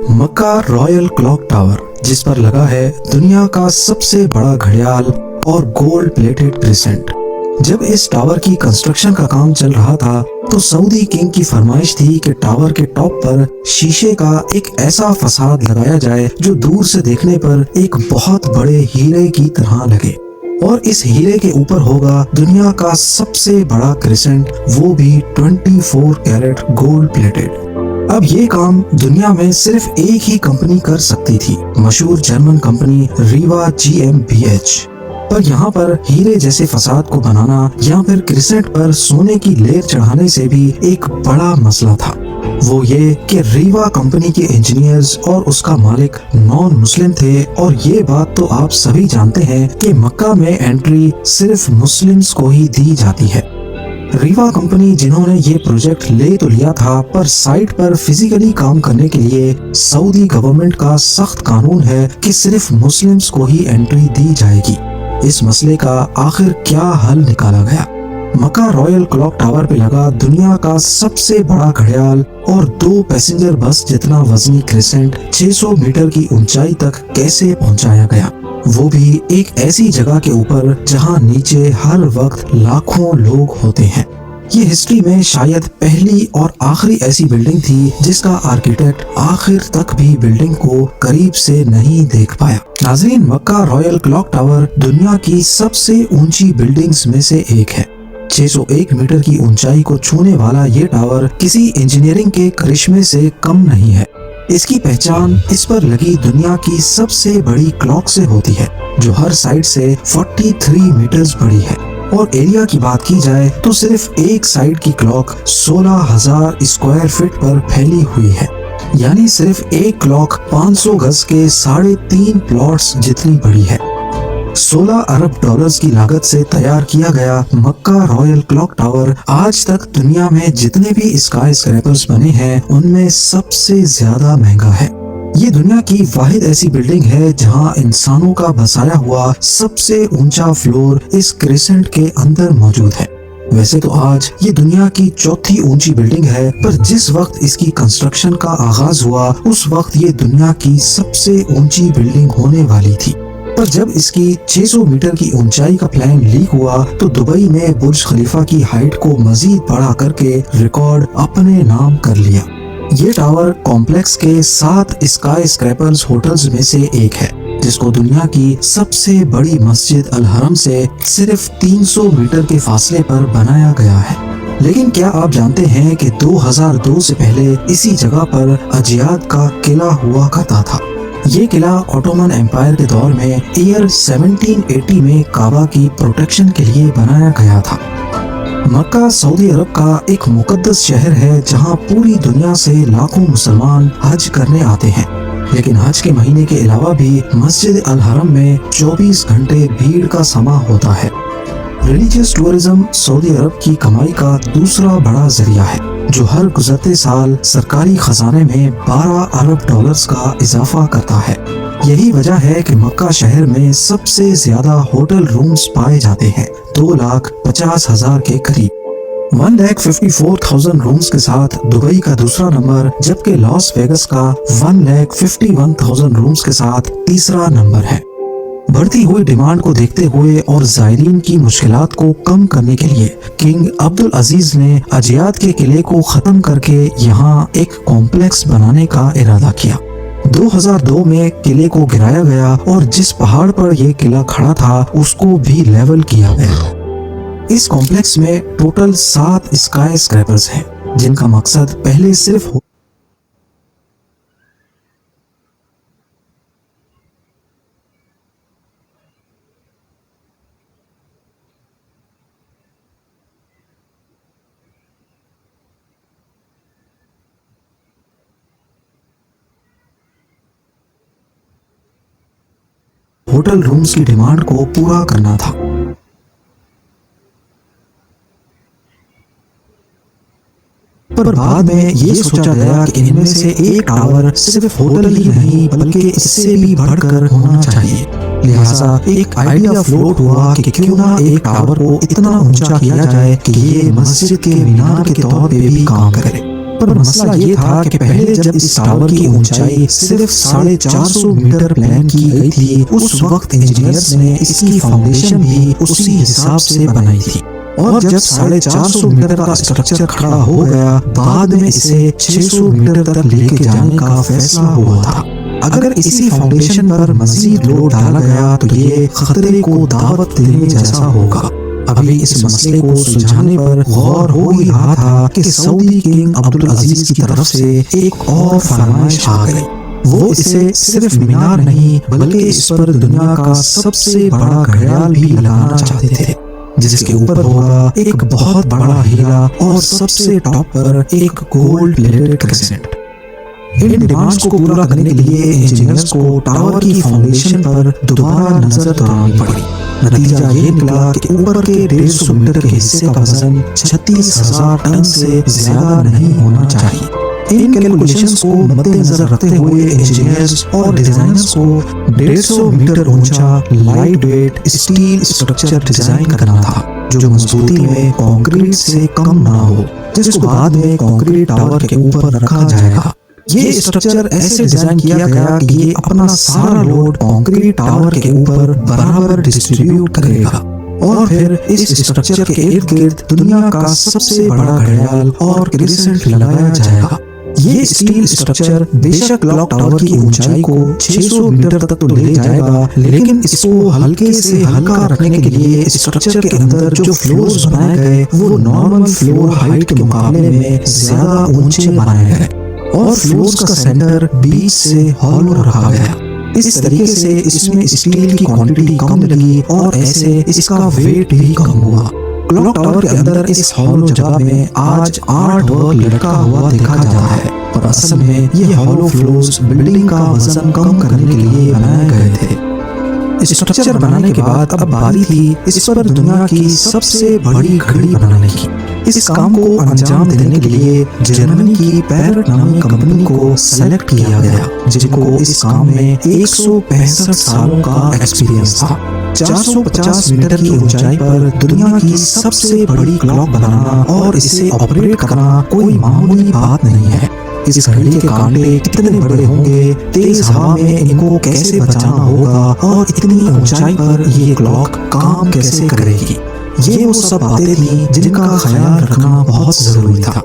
मक्का royal clock tower, जिस पर लगा है दुनिया का सबसे बड़ा घड़ियाल और गोल्ड प्लेटेड क्रिसेंट। जब इस टावर की कंस्ट्रक्शन का काम चल रहा था तो सऊदी किंग की फरमाइश थी कि टावर के टॉप पर शीशे का एक ऐसा फसाद लगाया जाए जो दूर से देखने पर एक बहुत बड़े हीरे की तरह लगे, और इस हीरे के ऊपर होगा दुनिया का सबसे बड़ा क्रिसेंट, वो भी 24 कैरेट गोल्ड प्लेटेड। अब ये काम दुनिया में सिर्फ एक ही कंपनी कर सकती थी, मशहूर जर्मन कंपनी रीवा GmbH। पर यहाँ पर हीरे जैसे फसाद को बनाना या फिर क्रिसेंट पर सोने की लेयर चढ़ाने से भी एक बड़ा मसला था। वो ये कि रीवा कंपनी के इंजीनियर्स और उसका मालिक नॉन मुस्लिम थे, और ये बात तो आप सभी जानते हैं कि मक्का में एंट्री सिर्फ मुस्लिम्स को ही दी जाती है। रीवा कंपनी जिन्होंने ये प्रोजेक्ट ले तो लिया था, पर साइट पर फिजिकली काम करने के लिए सऊदी गवर्नमेंट का सख्त कानून है कि सिर्फ मुस्लिम्स को ही एंट्री दी जाएगी। इस मसले का आखिर क्या हल निकाला गया? मक्का रॉयल क्लॉक टावर पे लगा दुनिया का सबसे बड़ा घड़ियाल और 2 पैसेंजर बस जितना वजनी क्रिसेंट 600 मीटर की ऊंचाई तक कैसे पहुंचाया गया, वो भी एक ऐसी जगह के ऊपर जहां नीचे हर वक्त लाखों लोग होते हैं। ये हिस्ट्री में शायद पहली और आखिरी ऐसी बिल्डिंग थी जिसका आर्किटेक्ट आखिर तक भी बिल्डिंग को करीब से नहीं देख पाया। नाज़रीन, मक्का रॉयल क्लॉक टावर दुनिया की सबसे ऊंची बिल्डिंग्स में से एक है। 601 मीटर की ऊंचाई को छूने वाला ये टावर किसी इंजीनियरिंग के करिश्मे से कम नहीं है। इसकी पहचान इस पर लगी दुनिया की सबसे बड़ी क्लॉक से होती है, जो हर साइड से 43 मीटर्स बड़ी है। और एरिया की बात की जाए तो सिर्फ एक साइड की क्लॉक 16,000 स्क्वायर फीट पर फैली हुई है, यानी सिर्फ एक क्लॉक 500 गज के 3.5 प्लॉट्स जितनी बड़ी है। 16 अरब डॉलर्स की लागत से तैयार किया गया मक्का रॉयल क्लॉक टावर आज तक दुनिया में जितने भी स्काई स्क्रैपर्स बने हैं उनमें सबसे ज्यादा महंगा है। ये दुनिया की वाहिद ऐसी बिल्डिंग है जहां इंसानों का बसाया हुआ सबसे ऊंचा फ्लोर इस क्रिसेंट के अंदर मौजूद है। वैसे तो आज ये दुनिया की चौथी ऊंची बिल्डिंग है, पर जिस वक्त इसकी कंस्ट्रक्शन का आगाज हुआ उस वक्त ये दुनिया की सबसे ऊंची बिल्डिंग होने वाली थी। पर जब इसकी 600 मीटर की ऊंचाई का प्लान लीक हुआ तो दुबई ने बुर्ज खलीफा की हाइट को मजीद बढ़ा करके रिकॉर्ड अपने नाम कर लिया। ये टावर कॉम्प्लेक्स के 7 स्काई स्क्रैपर्स होटल्स में से एक है, जिसको दुनिया की सबसे बड़ी मस्जिद अल हरम से सिर्फ 300 मीटर के फासले पर बनाया गया है। लेकिन क्या आप जानते हैं कि 2002 से पहले इसी जगह पर अजियाद का किला हुआ करता था। ये किला ऑटोमन एम्पायर के दौर में ईयर 1780 में काबा की प्रोटेक्शन के लिए बनाया गया था। मक्का सऊदी अरब का एक मुकद्दस शहर है जहां पूरी दुनिया से लाखों मुसलमान हज करने आते हैं, लेकिन हज के महीने के अलावा भी मस्जिद अल हरम में 24 घंटे भीड़ का समा होता है। रिलीजियस टूरिज्म सऊदी अरब की कमाई का दूसरा बड़ा जरिया है, जो हर गुजरते साल सरकारी खजाने में 12 अरब डॉलर्स का इजाफा करता है। यही वजह है कि मक्का शहर में सबसे ज्यादा होटल रूम्स पाए जाते हैं, 2,50,000 के करीब। 1,54,000 रूम्स के साथ दुबई का दूसरा नंबर, जबकि लॉस वेगस का 1,51,000 रूम्स के साथ तीसरा नंबर है। बढ़ती हुई डिमांड को देखते हुए और जायरीन की मुश्किलात को कम करने के लिए किंग अब्दुल अजीज ने अजियाद के किले को खत्म करके यहाँ एक कॉम्प्लेक्स बनाने का इरादा किया। 2002 में किले को गिराया गया और जिस पहाड़ पर यह किला खड़ा था उसको भी लेवल किया गया। इस कॉम्प्लेक्स में टोटल 7 स्काई स्क्रैपर्स हैं, जिनका मकसद पहले सिर्फ होटल रूम्स की डिमांड को पूरा करना था। पर बाद में ये सोचा गया कि इनमें से एक टावर सिर्फ होटल ही नहीं बल्कि इससे भी बढ़कर होना चाहिए। लिहाजा एक आइडिया फ्लोट हुआ कि क्यों ना एक टावर को इतना ऊंचा किया जाए कि ये मस्जिद के मीनार के तौर पे भी काम करे। पर मसला ये था कि पहले जब इस टावर की ऊंचाई सिर्फ 450 मीटर प्लान की गई थी, उस वक्त इंजीनियर्स ने इसकी फाउंडेशन भी उसी हिसाब से बनाई थी। और जब 450 मीटर का स्ट्रक्चर खड़ा हो गया, बाद में इसे 600 मीटर तक लेके जाने का फैसला हुआ था। अगर इसी फाउंडेशन पर मजीद लोड डाला गया तो ये खतरे को दावत देने जैसा होगा। अभी इस मसले को सुलझाने पर गौर हो ही रहा था कि सऊदी किंग अब्दुल अजीज की तरफ से एक और फरमाइश आ गई। वो इसे सिर्फ मीनार नहीं बल्कि इस पर दुनिया का सबसे बड़ा घड़ियाल भी लगाना चाहते थे, जिसके ऊपर होगा एक बहुत बड़ा हीरा और सबसे टॉप पर एक गोल्ड प्लेटेड क्रेसेंट। इन डिमांड्स को पूरा करने के लिए इंजीनियर्स को टावर की फाउंडेशन पर दोबारा नजर दौड़ानी पड़ी। नतीजा ये निकला कि ऊपर के 150 मीटर के हिस्से का वजन 36,000 टन से ज्यादा नहीं होना चाहिए। इन कैलकुलेशंस को मद्देनजर रखते हुए इंजीनियर्स और डिजाइनर्स को 150 मीटर ऊंचा light weight steel structure design करना था, जो मजबूती में कंक्रीट से कम ना हो, जिसको बाद में कंक्रीट टावर के ऊपर रखा जाएगा। ये स्ट्रक्चर ऐसे डिजाइन किया गया कि ये अपना सारा लोड कंक्रीट टावर के ऊपर बराबर डिस्ट्रीब्यूट करेगा और फिर इस स्ट्रक्चर के इर्द गिर्द दुनिया का सबसे बड़ा घड़ियाल और क्रेसेंट लगाया जाएगा। ये स्टील स्ट्रक्चर बेशक क्लॉक टावर की ऊंचाई को 600 मीटर तक तो ले जाएगा, लेकिन इसको हल्के से हल्का रखने के लिए स्ट्रक्चर के अंदर जो फ्लोर्स बनाए गए वो नॉर्मल फ्लोर हाइट के मुकाबले में ज्यादा ऊंचे बनाए गए और फ्लोर्स का सेंटर बीच से हॉलो रखा गया। इस तरीके से इसमें स्टील की क्वांटिटी कम लगी और ऐसे इसका वेट भी कम हुआ। क्लॉक टावर के अंदर इस हॉलो जगह में आज आर्ट वर्क लटका हुआ देखा जाता है, पर असल में ये हॉलो फ्लोर्स बिल्डिंग का वजन कम करने के लिए बनाए गए थे। स्ट्रक्चर बनाने के बाद अब बारी थी इस पर दुनिया की सबसे बड़ी घड़ी बनाने की। इस काम को अंजाम देने के लिए जर्मनी की पैरेट नामी कंपनी को सेलेक्ट किया गया, जिनको इस काम में 165 सालों का एक्सपीरियंस था। 450 मीटर की ऊंचाई पर दुनिया की सबसे बड़ी क्लॉक बनाना और इसे ऑपरेट करना कोई मामूली बात नहीं है। इस घड़ी के कांटे कितने बड़े होंगे, तेज हवा में इनको कैसे बचाना होगा और इतनी ऊंचाई पर ये क्लॉक काम कैसे करेगी, ये वो सब बातें थी जिनका ख्याल रखना बहुत जरूरी था।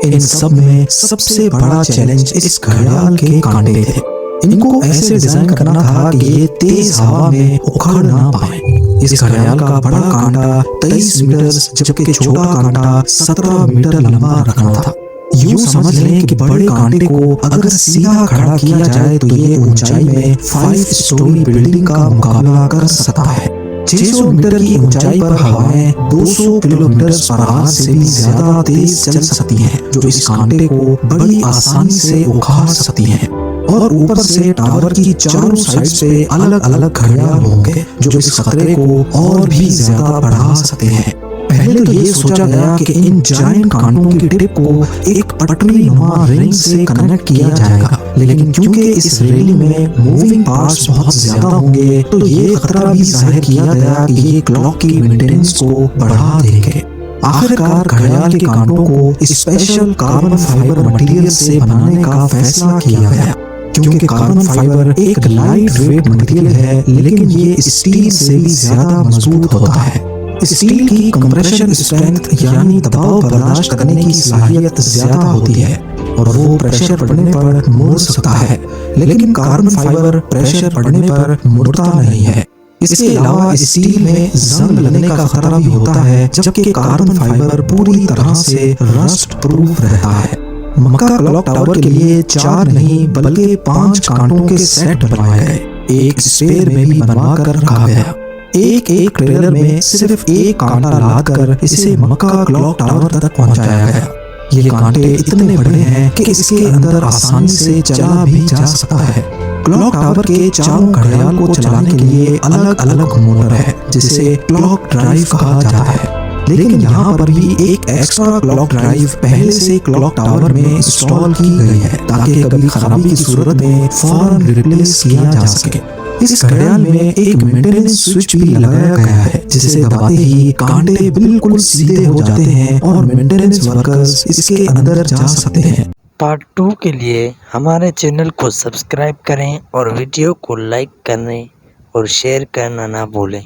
इन सब में सबसे बड़ा चैलेंज इस घड़ियाल के कांटे थे। इनको ऐसे डिजाइन करना था कि ये तेज हवा में उखड़ ना पाए। इस घड़ियाल का बड़ा कांटा 23 मीटर जबकि छोटा कांटा 17 मीटर लंबा रखना था। यूं समझ लें कि बड़े कांटे को अगर सीधा खड़ा किया जाए तो ये ऊंचाई में 5 स्टोरी बिल्डिंग का मुकाबला कर सकता है। 600 मीटर की ऊंचाई पर हवाएं 200 किलोमीटर पर आवर से भी ज्यादा तेज चल सकती हैं, जो इस कांटे को बड़ी आसानी से उखाड़ सकती हैं। और ऊपर से टावर की चारों साइड से अलग अलग घड़ियाल होंगे जो इस खतरे को और भी ज्यादा बढ़ा सकते हैं। पहले तो ये सोचा गया कि इन जायंट कांटों की टिप को एक पटरी नुमा रिंग से कनेक्ट किया जाएगा, लेकिन क्योंकि इस रेलिंग में मूविंग पार्ट्स बहुत ज्यादा होंगे तो ये खतरा भी जाहिर किया गया कि ये क्लॉक की मेंटेनेंस को बढ़ा देंगे। आखिरकार घड़ियाल के कांटों को स्पेशल कार्बन फाइबर मटेरियल से बनाने का फैसला किया गया, क्योंकि कार्बन फाइबर एक लाइट वेट मटेरियल है, लेकिन ये स्टील से भी ज्यादा मजबूत होता है। स्टील की कंप्रेशन स्ट्रेंथ यानी दबाव बर्दाश्त करने की सलाहियत ज्यादा होती है और वो प्रेशर पड़ने पर मुड़ सकता है, लेकिन कार्बन फाइबर प्रेशर पड़ने पर मुड़ता नहीं है। इसके अलावा स्टील में जंग लगने का खतरा भी होता है, जबकि कार्बन फाइबर पूरी तरह से रस्ट प्रूफ रहता है। मक्का क्लॉक टावर के लिए 4 नहीं बल्कि 5 कांटों के सेट बनवाए गए। एक स्पेयर में भी बनवा कर रखा गया। एक ट्रेलर में सिर्फ एक कांटा लादकर इसे मक्का क्लॉक टावर तक पहुंचाया गया। ये कांटे इतने बड़े हैं कि इसके अंदर आसानी से चला भी जा सकता है। क्लॉक टावर के चारों घड़ियाल को चलाने के लिए अलग अलग मोटर है, जिसे क्लॉक ड्राइव कहा जाता है। लेकिन यहाँ पर भी एक एक्स्ट्रा क्लॉक ड्राइव पहले से क्लॉक टावर में इंस्टॉल की गई है ताकि कभी खराबी की सूरत में फौरन रिप्लेस किया जा सके। इस घड़ियाल में एक मेंटेनेंस स्विच भी लगाया गया है जिसे दबाते ही कांटे बिल्कुल सीधे हो जाते हैं और मेंटेनेंस वर्कर्स इसके अंदर जा सकते हैं। पार्ट 2 के लिए हमारे चैनल को सब्सक्राइब करें और वीडियो को लाइक करने और शेयर करना ना भूलें।